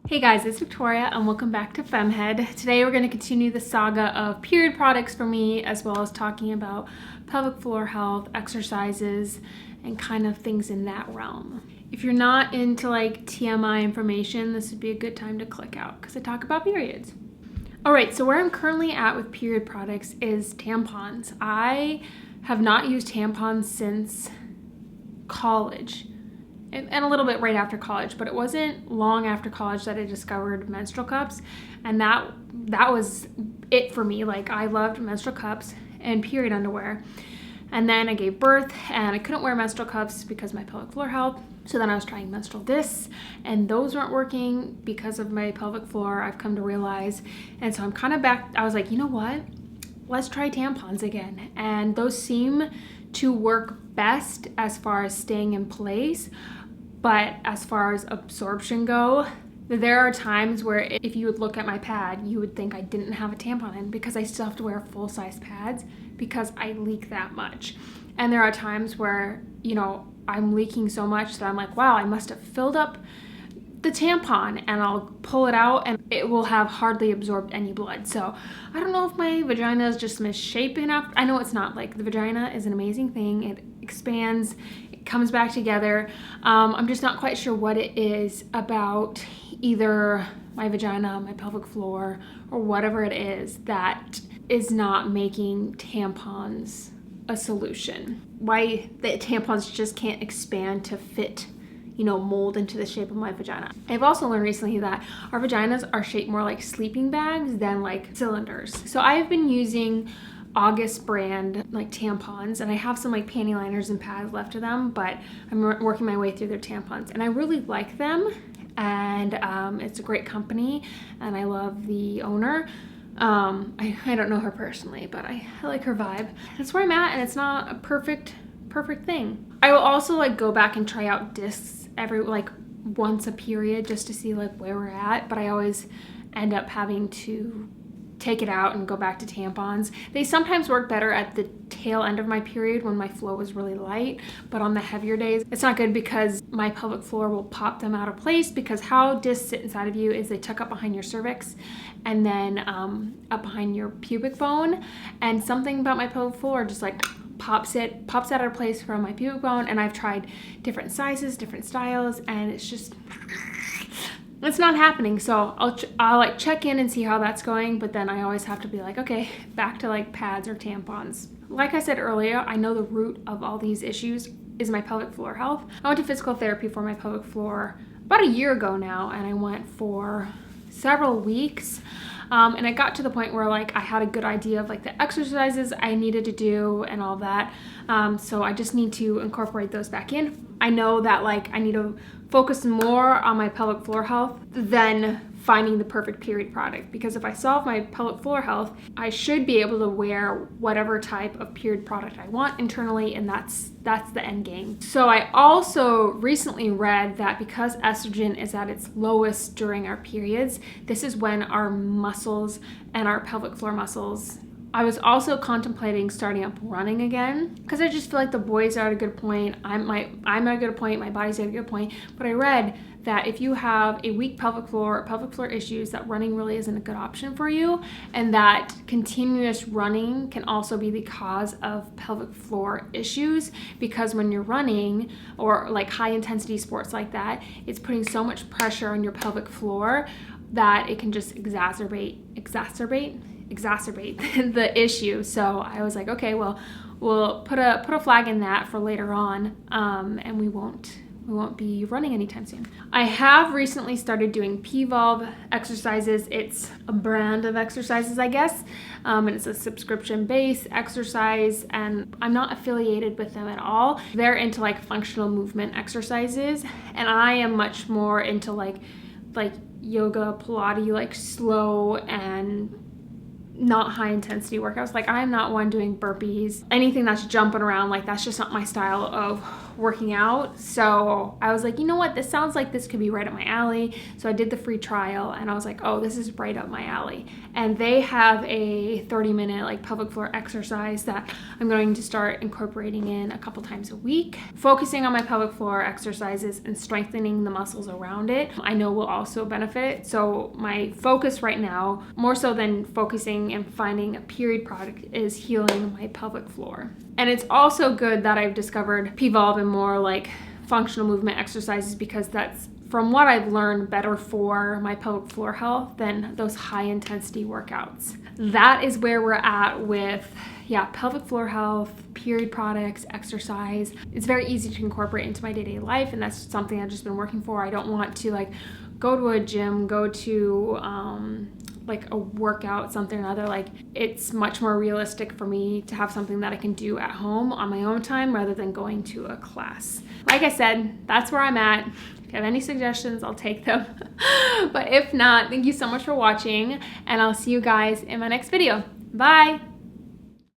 Hey guys, it's Victoria and welcome back to FemmeHead. Today we're going to continue the saga of period products for me, as well as talking about pelvic floor health, exercises, and kind of things in that realm. If you're not into like TMI information, this would be a good time to click out because I talk about periods. Alright, so where I'm currently at with period products is tampons. I have not used tampons since college. And a little bit right after college, but it wasn't long after college that I discovered menstrual cups, and that was it for me. Like, I loved menstrual cups and period underwear, and then I gave birth and I couldn't wear menstrual cups because of my pelvic floor health. So then I was trying menstrual discs, and those weren't working because of my pelvic floor, I've come to realize. And so I'm kind of back. I was like, you know what, let's try tampons again, and those seem to work best as far as staying in place. But as far as absorption go, there are times where if you would look at my pad, you would think I didn't have a tampon in because I still have to wear full-size pads because I leak that much. And there are times where, you know, I'm leaking so much that I'm like, wow, I must have filled up the tampon, and I'll pull it out and it will have hardly absorbed any blood. So I don't know if my vagina is just misshapen up. I know it's not. Like, the vagina is an amazing thing. It expands, it comes back together. I'm just not quite sure what it is about either my vagina, my pelvic floor, or whatever it is that is not making tampons a solution. Why the tampons just can't expand to fit, you know, mold into the shape of my vagina. I've also learned recently that our vaginas are shaped more like sleeping bags than like cylinders. So I've been using August brand like tampons, and I have some like panty liners and pads left of them, but I'm working my way through their tampons and I really like them. And it's a great company and I love the owner. I don't know her personally, but I like her vibe. That's where I'm at, and it's not a perfect thing. I will also like go back and try out discs every like once a period just to see like where we're at, but I always end up having to take it out and go back to tampons. They sometimes work better at the tail end of my period when my flow is really light, but on the heavier days it's not good because my pelvic floor will pop them out of place, because how discs sit inside of you is they tuck up behind your cervix and then up behind your pubic bone, and something about my pelvic floor just like pops out of place from my pubic bone. And I've tried different sizes, different styles, and it's not happening. So I'll like check in and see how that's going, but then I always have to be like, okay, back to like pads or tampons. Like I said earlier, I know the root of all these issues is my pelvic floor health. I went to physical therapy for my pelvic floor about a year ago now, and I went for several weeks. And I got to the point where like I had a good idea of like the exercises I needed to do and all that. So I just need to incorporate those back in. I know that like I need to focus more on my pelvic floor health than finding the perfect period product, because if I solve my pelvic floor health, I should be able to wear whatever type of period product I want internally, and that's the end game. So I also recently read that because estrogen is at its lowest during our periods, this is when our muscles and our pelvic floor muscles. I was also contemplating starting up running again because I just feel like the boys are at a good point. I'm at a good point. My body's at a good point. But I read that if you have a weak pelvic floor or pelvic floor issues, that running really isn't a good option for you, and that continuous running can also be the cause of pelvic floor issues, because when you're running or like high intensity sports like that, it's putting so much pressure on your pelvic floor that it can just exacerbate the issue. So I was like, okay, well, we'll put a flag in that for later on, and we won't be running anytime soon. I have recently started doing PVolve exercises. It's a brand of exercises, I guess, and it's a subscription-based exercise, and I'm not affiliated with them at all. They're into like functional movement exercises, and I am much more into like yoga, Pilates, like slow and not high intensity workouts. Like, I'm not one doing burpees, anything that's jumping around. Like, that's just not my style of working out. So I was like, you know what, this sounds like this could be right up my alley. So I did the free trial and I was like, oh, this is right up my alley. And they have a 30-minute like pelvic floor exercise that I'm going to start incorporating in a couple times a week, focusing on my pelvic floor exercises and strengthening the muscles around it. I know will also benefit. So my focus right now, more so than focusing and finding a period product, is healing my pelvic floor. And it's also good that I've discovered P-Volve and more like functional movement exercises, because that's, from what I've learned, better for my pelvic floor health than those high intensity workouts. That is where we're at with, pelvic floor health, period products, exercise. It's very easy to incorporate into my day-to-day life, and that's something I've just been working for. I don't want to like go to a gym, go to like a workout, something or another. Like, it's much more realistic for me to have something that I can do at home on my own time rather than going to a class. Like I said, that's where I'm at. If you have any suggestions, I'll take them. But if not, thank you so much for watching, and I'll see you guys in my next video. Bye.